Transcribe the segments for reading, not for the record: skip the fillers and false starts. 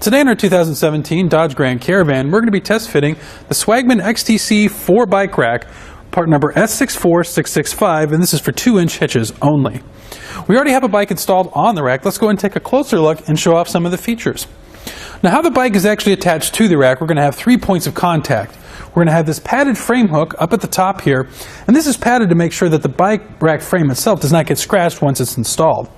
Today in our 2017 Dodge Grand Caravan, we're going to be test fitting the Swagman XTC4 Bike Rack, part number S64665, and this is for 2-inch hitches only. We already have a bike installed on the rack. Let's go and take a closer look and show off some of the features. Now, how the bike is actually attached to the rack, we're going to have 3 points of contact. We're going to have this padded frame hook up at the top here, and this is padded to make sure that the bike rack frame itself does not get scratched once it's installed.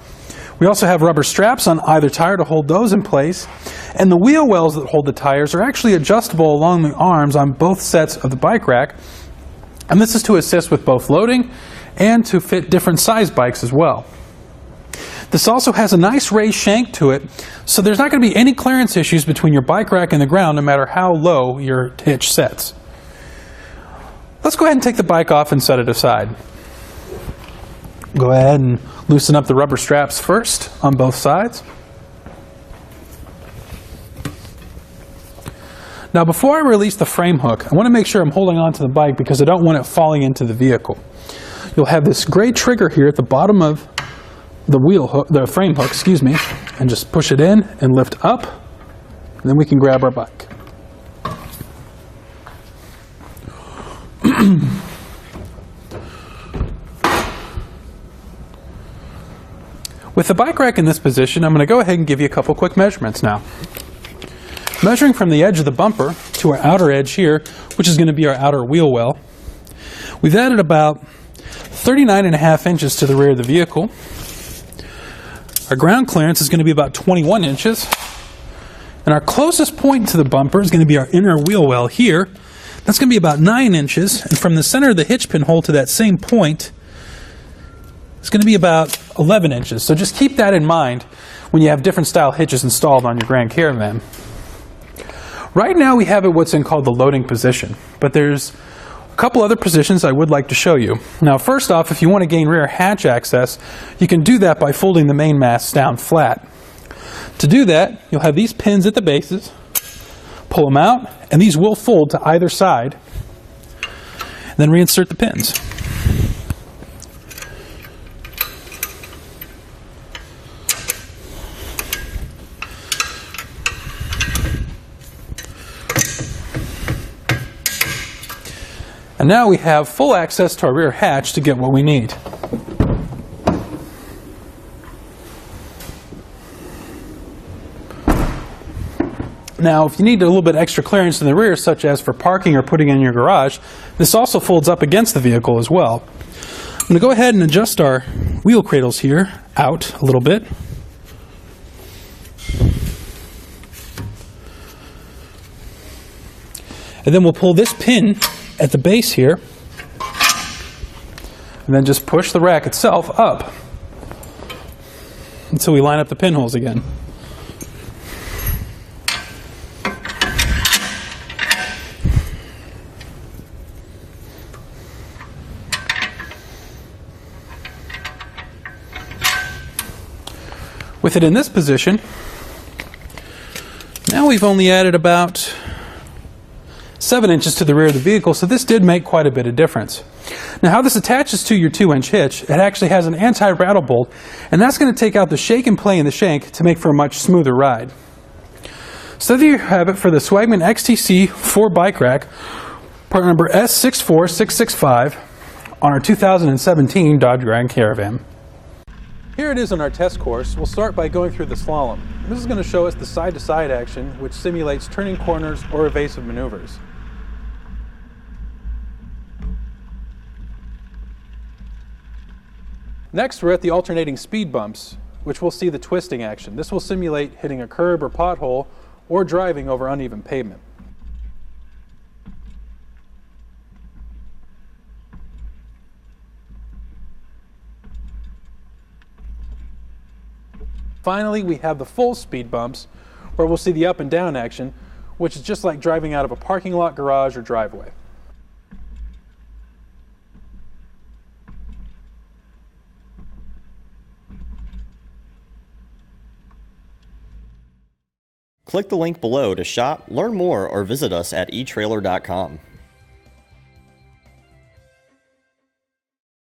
We also have rubber straps on either tire to hold those in place, and the wheel wells that hold the tires are actually adjustable along the arms on both sets of the bike rack, and this is to assist with both loading and to fit different size bikes as well. This also has a nice raised shank to it, so there's not going to be any clearance issues between your bike rack and the ground no matter how low your hitch sets. Let's go ahead and take the bike off and set it aside. Go ahead and loosen up the rubber straps first on both sides. Now, before I release the frame hook, I want to make sure I'm holding on to the bike because I don't want it falling into the vehicle. You'll have this gray trigger here at the bottom of the frame hook, and just push it in and lift up, and then we can grab our bike. With the bike rack in this position, I'm going to go ahead and give you a couple quick measurements now. Measuring from the edge of the bumper to our outer edge here, which is going to be our outer wheel well, we've added about 39.5 inches to the rear of the vehicle. Our ground clearance is going to be about 21 inches. And our closest point to the bumper is going to be our inner wheel well here. That's going to be about 9 inches. And from the center of the hitch pin hole to that same point, it's going to be about 11 inches. So just keep that in mind when you have different style hitches installed on your Grand Caravan. Right now we have it what's called the loading position, but there's a couple other positions I would like to show you. Now, first off, if you want to gain rear hatch access, you can do that by folding the main mast down flat. To do that, you'll have these pins at the bases, pull them out, and these will fold to either side, and then reinsert the pins. And now we have full access to our rear hatch to get what we need. Now, if you need a little bit extra clearance in the rear, such as for parking or putting in your garage, this also folds up against the vehicle as well. I'm going to go ahead and adjust our wheel cradles here out a little bit. And then we'll pull this pin at the base here, and then just push the rack itself up until we line up the pinholes again. With it in this position, now we've only added about 7 inches to the rear of the vehicle, so this did make quite a bit of difference. Now, how this attaches to your 2-inch hitch, it actually has an anti-rattle bolt, and that's going to take out the shake and play in the shank to make for a much smoother ride. So there you have it for the Swagman XTC4 Bike Rack, part number S64665, on our 2017 Dodge Grand Caravan. Here it is on our test course. We'll start by going through the slalom. This is going to show us the side-to-side action, which simulates turning corners or evasive maneuvers. Next, we're at the alternating speed bumps, which we'll see the twisting action. This will simulate hitting a curb or pothole or driving over uneven pavement. Finally, we have the full speed bumps, where we'll see the up and down action, which is just like driving out of a parking lot, garage, or driveway. Click the link below to shop, learn more, or visit us at etrailer.com.